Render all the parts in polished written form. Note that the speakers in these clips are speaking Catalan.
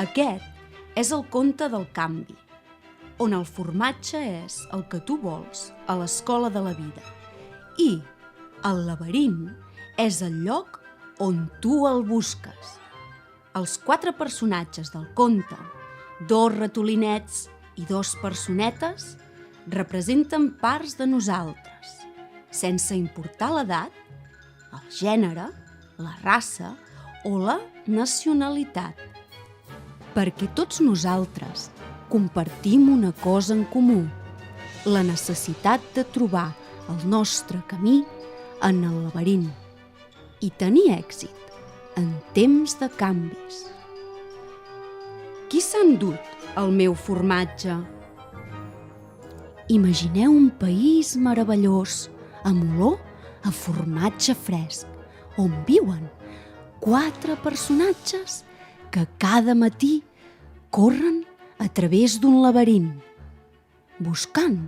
Aquest és el conte del canvi, on el formatge és el que tu vols a l'escola de la vida i el laberint és el lloc on tu el busques. Els 4 personatges del conte, 2 ratolinets i 2 personetes, representen parts de nosaltres, sense importar l'edat, el gènere, la raça o la nacionalitat. Perquè tots nosaltres compartim una cosa en comú, la necessitat de trobar el nostre camí en el laberint i tenir èxit en temps de canvis. Qui s'ha endut el meu formatge? Imagineu un país meravellós amb olor a formatge fresc, on viuen 4 personatges que cada matí corren a través d'un laberint, buscant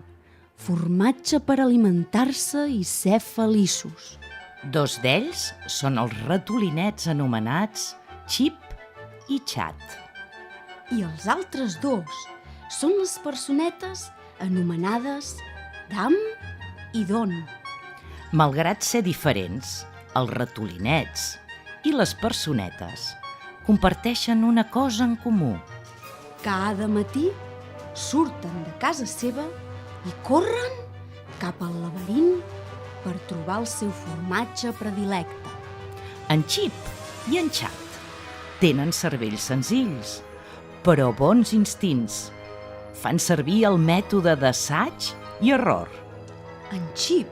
formatge per alimentar-se i ser feliços. 2 d'ells són els ratolinets anomenats Chip i Chat. I els altres 2 són les personetes anomenades Dam i Don. Malgrat ser diferents, els ratolinets i les personetes comparteixen una cosa en comú. Cada matí surten de casa seva i corren cap al laberint per trobar el seu formatge predilecte. En Chip i en Chat tenen cervells senzills, però bons instints. Fan servir el mètode d'assaig i error. En Chip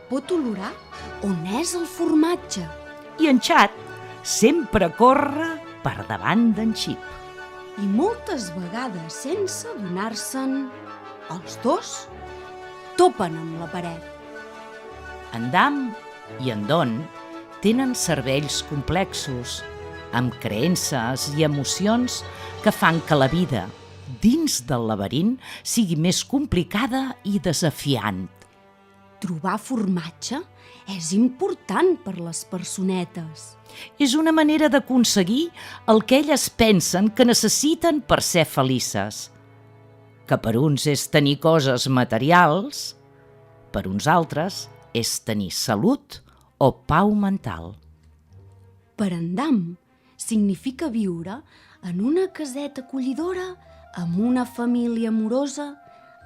pot olorar on és el formatge. I en Chat sempre corre per davant d'en Chip. I moltes vegades, sense adonar-se'n, els 2 topen amb la paret. En Dam i en Don tenen cervells complexos, amb creences i emocions que fan que la vida dins del laberint sigui més complicada i desafiant. Trobar formatge és important per les personetes. És una manera d'aconseguir el que elles pensen que necessiten per ser felices. Que per uns és tenir coses materials, per uns altres és tenir salut o pau mental. Per en Dam significa viure en una caseta acollidora amb una família amorosa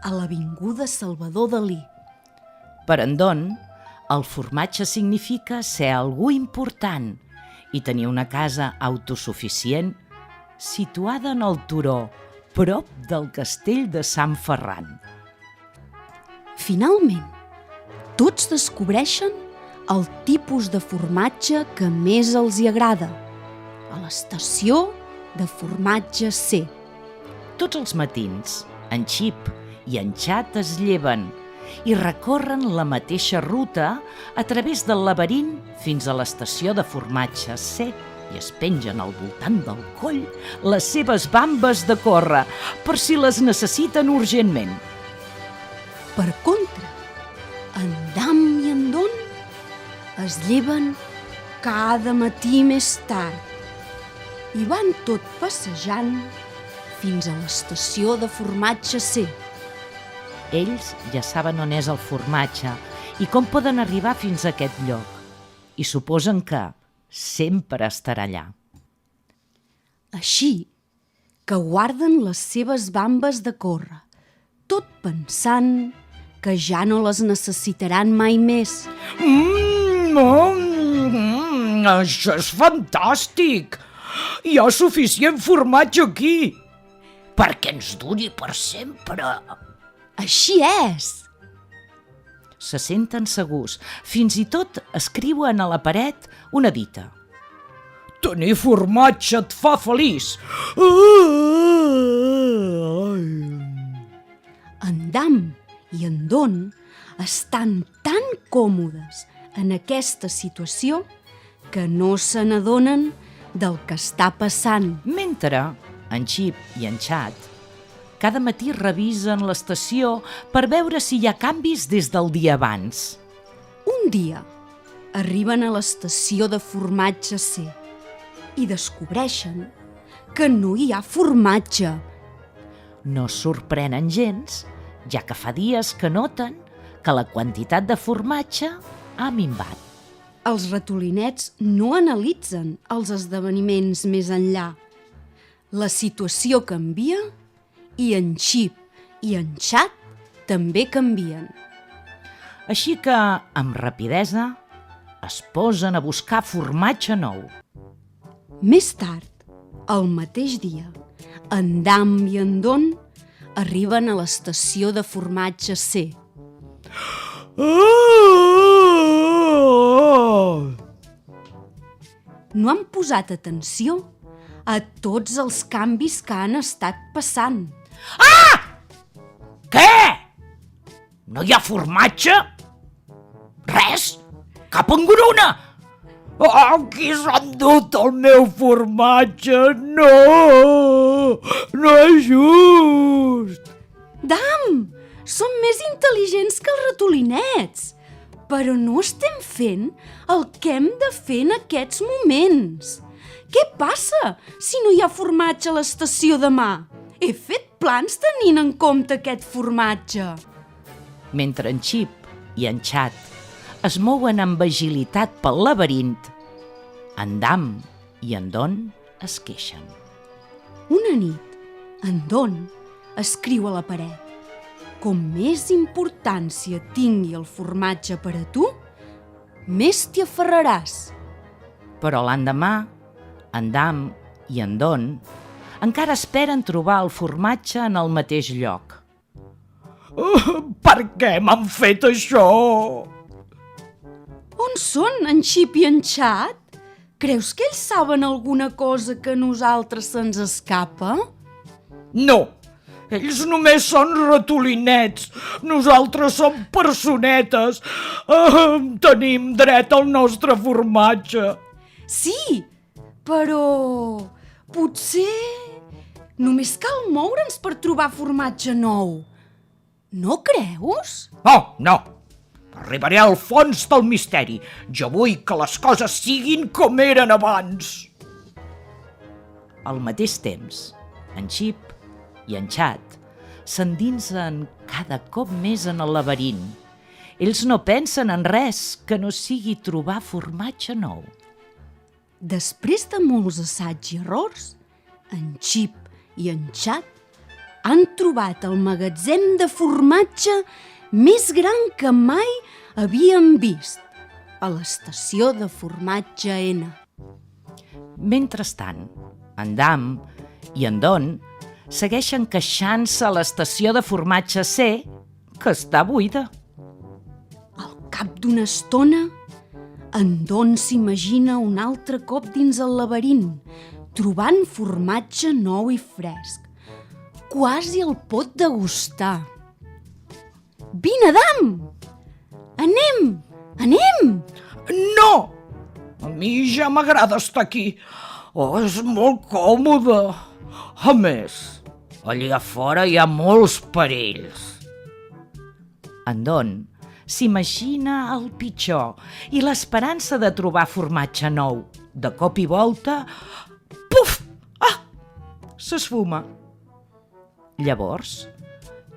a l'avinguda Salvador Dalí. Per en Don, el formatge significa ser algú important i tenir una casa autosuficient situada en el turó, prop del castell de Sant Ferran. Finalment, tots descobreixen el tipus de formatge que més els hi agrada, a l'estació de formatge C. Tots els matins, en Chip i en Chat es lleven i recorren la mateixa ruta a través del laberint fins a l'estació de formatge C i es pengen al voltant del coll les seves bambes de córrer per si les necessiten urgentment. Per contra, en Dam i en Don es lleven cada matí més tard i van tot passejant fins a l'estació de formatge C. Ells ja saben on és el formatge i com poden arribar fins a aquest lloc i suposen que sempre estarà allà. Així que guarden les seves bambes de córrer, tot pensant que ja no les necessitaran mai més. Això és fantàstic! Hi ha suficient formatge aquí perquè ens duri per sempre. Així és! Se senten segurs, fins i tot escriuen a la paret una dita. Tenir formatge et fa feliç. En Dam i en Don estan tan còmodes en aquesta situació que no se n'adonen del que està passant. Mentre en Chip i en Chat cada matí revisen l'estació per veure si hi ha canvis des del dia abans. Un dia arriben a l'estació de formatge C i descobreixen que no hi ha formatge. No sorprenen gens, ja que fa dies que noten que la quantitat de formatge ha minvat. Els ratolinets no analitzen els esdeveniments més enllà. La situació canvia i en Xip i en Xat també canvien. Així que, amb rapidesa, es posen a buscar formatge nou. Més tard, el mateix dia, en Dam i en Don arriben a l'estació de formatge C. No han posat atenció a tots els canvis que han estat passant. Què? No hi ha formatge? Res? Cap engruna? Oh, qui s'ha endut el meu formatge? No! No és just! Dam! Som més intel·ligents que els ratolinets, però no estem fent el que hem de fer en aquests moments. Què passa si no hi ha formatge a l'estació demà? He fet plans tenint en compte aquest formatge. Mentre en Xip i en Xat es mouen amb agilitat pel laberint, en Dam i en Don es queixen. Una nit, en Don escriu a la paret: com més importància tingui el formatge per a tu, més t'hi aferraràs. Però l'endemà, en Dam i en Don encara esperen trobar el formatge en el mateix lloc. Per què m'han fet això? On són en Xip i en Xat? Creus que ells saben alguna cosa que a nosaltres se'ns escapa? No, ells només són ratolinets. Nosaltres som personetes. Tenim dret al nostre formatge. Sí, però potser només cal moure'ns per trobar formatge nou. No creus? Oh, no. Arribaré al fons del misteri. Jo vull que les coses siguin com eren abans. Al mateix temps, en Xip i en Xat s'endinsen cada cop més en el laberint. Ells no pensen en res que no sigui trobar formatge nou. Després de molts assaigs i errors, en Xip i en Xat han trobat el magatzem de formatge més gran que mai havien vist, a l'estació de formatge N. Mentrestant, en Dam i en Don segueixen queixant-se a l'estació de formatge C, que està buida. Al cap d'una estona, en Don s'imagina un altre cop dins el laberint, trobant formatge nou i fresc. Quasi el pot degustar. Vine, Dam! Anem! Anem! No! A mi ja m'agrada estar aquí. Oh, és molt còmode. A més, allà fora hi ha molts perills. En Don s'imagina el pitjor i l'esperança de trobar formatge nou. De cop i volta, puf! S'esfuma. Llavors,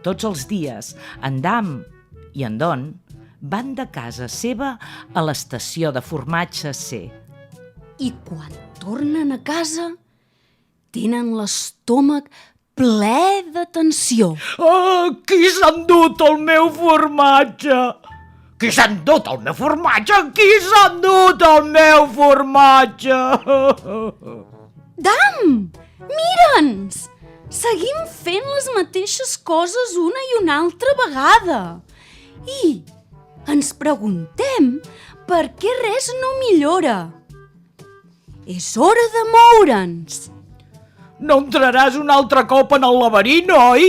tots els dies, en Dam i en Don van de casa seva a l'estació de formatge C. I quan tornen a casa, tenen l'estómac ple de tensió. Qui s'ha endut el meu formatge? Qui s'ha endut el meu formatge? Qui s'ha endut el meu formatge? Dam! Mira'ns! Seguim fent les mateixes coses una i una altra vegada. I ens preguntem per què res no millora. És hora de moure'ns. No entraràs un altre cop en el laberint, oi?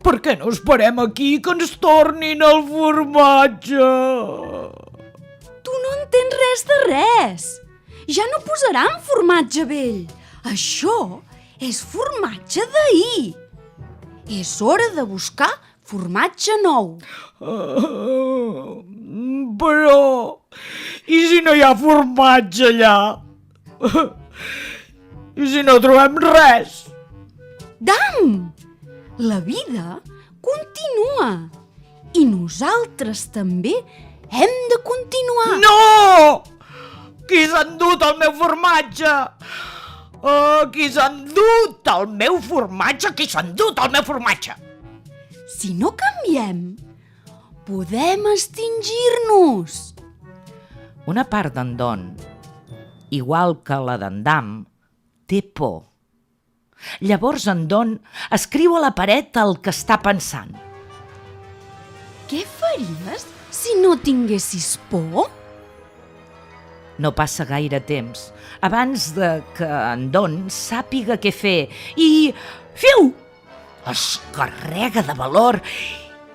Per què no esperem aquí que ens tornin el formatge? Tu no entens res de res. Ja no posaran formatge vell. Això és formatge d'ahir. És hora de buscar formatge nou. Però... I si no hi ha formatge allà? I si no trobem res? Dam! La vida continua i nosaltres també hem de continuar. No! Qui s'ha endut el meu formatge? Oh, qui s'ha endut el meu formatge? Qui s'ha endut el meu formatge? Si no canviem, podem extingir-nos. Una part d'en Don, igual que la d'en Dam, té por. Llavors en Don escriu a la paret el que està pensant. Què faries si no tinguessis por? No passa gaire temps abans de que en Don sàpiga què fer i, fiu, es carrega de valor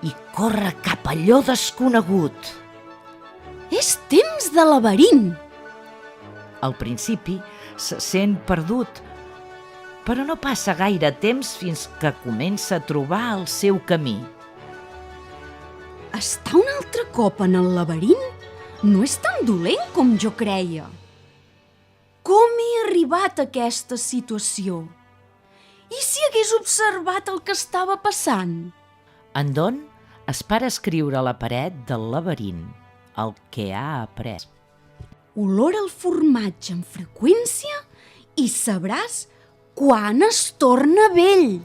i corre cap a allò desconegut. És temps de laberint. Al principi se sent perdut, però no passa gaire temps fins que comença a trobar el seu camí. Estar un altre cop en el laberint no és tan dolent com jo creia. Com he arribat a aquesta situació? I si hagués observat el que estava passant? En Don es para a escriure a la paret del laberint el que ha après. Olora el formatge amb freqüència i sabràs quan es torna vell.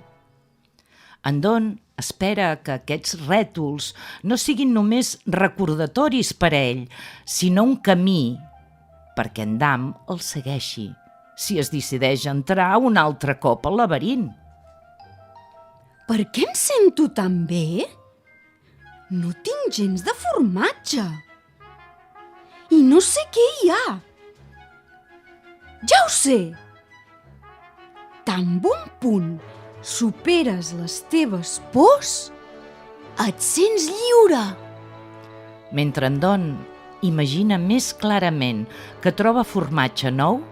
En Don espera que aquests rètols no siguin només recordatoris per a ell, sinó un camí perquè en Dam el segueixi si es decideix a entrar un altre cop al laberint. Per què em sento tan bé? No tinc gens de formatge. I no sé què hi ha. Ja ho sé! Tan bon punt superes les teves pors, et sents lliure. Mentre en Don imagina més clarament que troba formatge nou,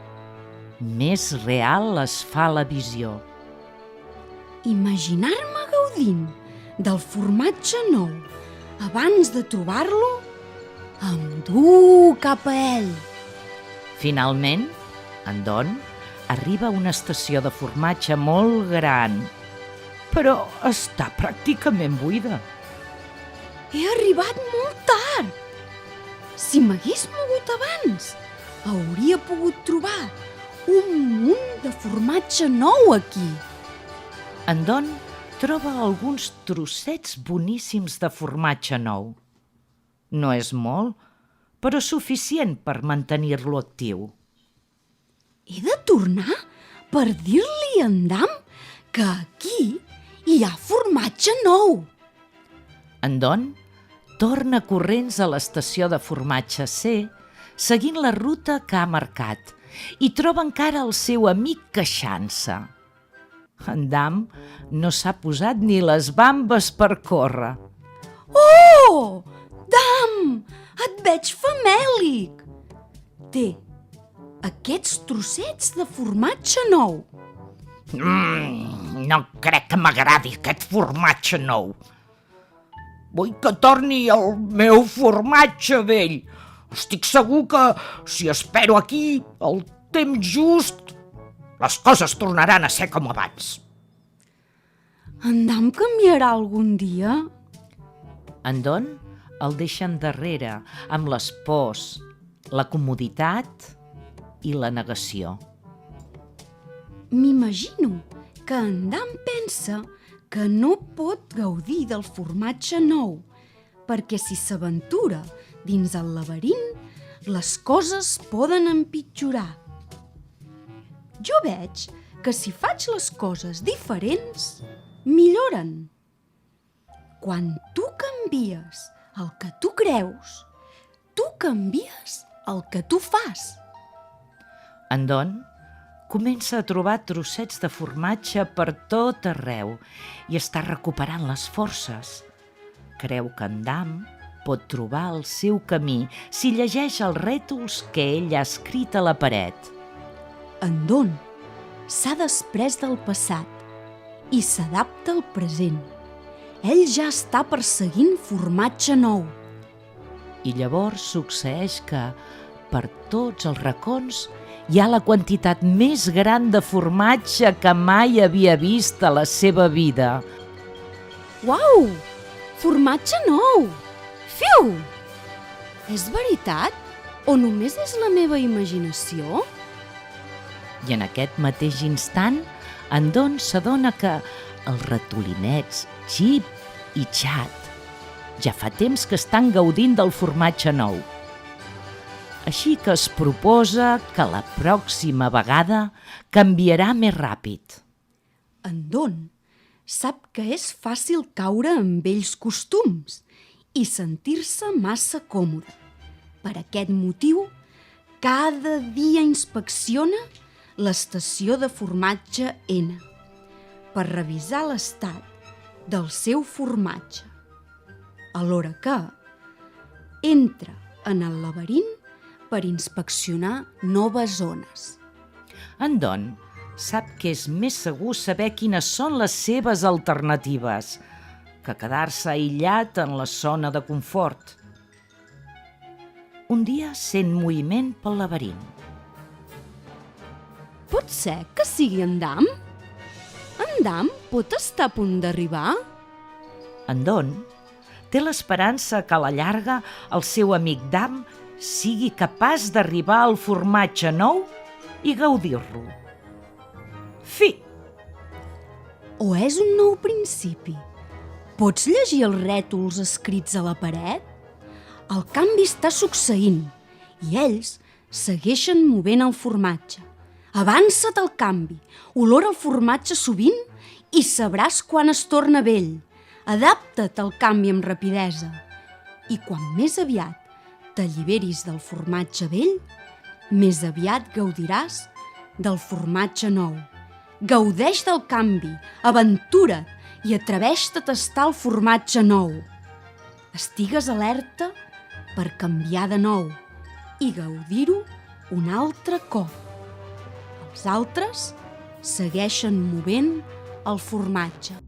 més real es fa la visió. Imaginar-me gaudint del formatge nou abans de trobar-lo em du cap a ell. Finalment, en Don arriba a una estació de formatge molt gran, però està pràcticament buida. He arribat molt tard. Si m'hagués mogut abans, hauria pogut trobar un munt de formatge nou aquí. En Don troba alguns trossets boníssims de formatge nou. No és molt, però suficient per mantenir-lo actiu. He de tornar per dir-li a en Dam que aquí hi ha formatge nou. En Don torna corrents a l'estació de formatge C, seguint la ruta que ha marcat, i troba encara el seu amic queixant-se. En Dam no s'ha posat ni les bambes per córrer. Oh! Dam! Et veig famèlic! Té aquests trossets de formatge nou. No crec que m'agradi aquest formatge nou. Vull que torni el meu formatge vell. Estic segur que si espero aquí el temps just, les coses tornaran a ser com abans. En Dam canviarà algun dia? En Don el deixa endarrere amb les pors, la comoditat i la negació. M'imagino que en Dam pensa que no pot gaudir del formatge nou, perquè si s'aventura dins el laberint, les coses poden empitjorar. Jo veig que si faig les coses diferents, milloren. Quan tu canvies el que tu creus, tu canvies el que tu fas. En Don comença a trobar trossets de formatge per tot arreu i està recuperant les forces. Creu que en Dam pot trobar el seu camí si llegeix els rètols que ell ha escrit a la paret. En Don s'ha després del passat i s'adapta al present. Ell ja està perseguint formatge nou. I llavors succeeix que, per tots els racons, hi ha la quantitat més gran de formatge que mai havia vist a la seva vida. Uau! Formatge nou! Fiu! És veritat? O només és la meva imaginació? I en aquest mateix instant, en Don s'adona que els ratolinets Chip i Chat ja fa temps que estan gaudint del formatge nou. Així que es proposa que la pròxima vegada canviarà més ràpid. En Don sap que és fàcil caure en vells costums i sentir-se massa còmode. Per aquest motiu, cada dia inspecciona l'estació de formatge N per revisar l'estat del seu formatge. Alhora que entra en el laberint per inspeccionar noves zones. En Don sap que és més segur saber quines són les seves alternatives que quedar-se aïllat en la zona de confort. Un dia sent moviment pel laberint. Pot ser que sigui en Dam? En Dam pot estar a punt d'arribar? En Don té l'esperança que a la llarga el seu amic Dam sigui capaç d'arribar al formatge nou i gaudir-lo. Fi! O és un nou principi? Pots llegir els rètols escrits a la paret? El canvi està succeint i ells segueixen movent el formatge. Avança't al canvi, olora el formatge sovint i sabràs quan es torna vell. Adapta't al canvi amb rapidesa. I quan més aviat t'alliberis del formatge vell, més aviat gaudiràs del formatge nou. Gaudeix del canvi, aventura't i atreveix-te a tastar el formatge nou. Estigues alerta per canviar de nou i gaudir-ho un altre cop. Els altres segueixen movent el formatge.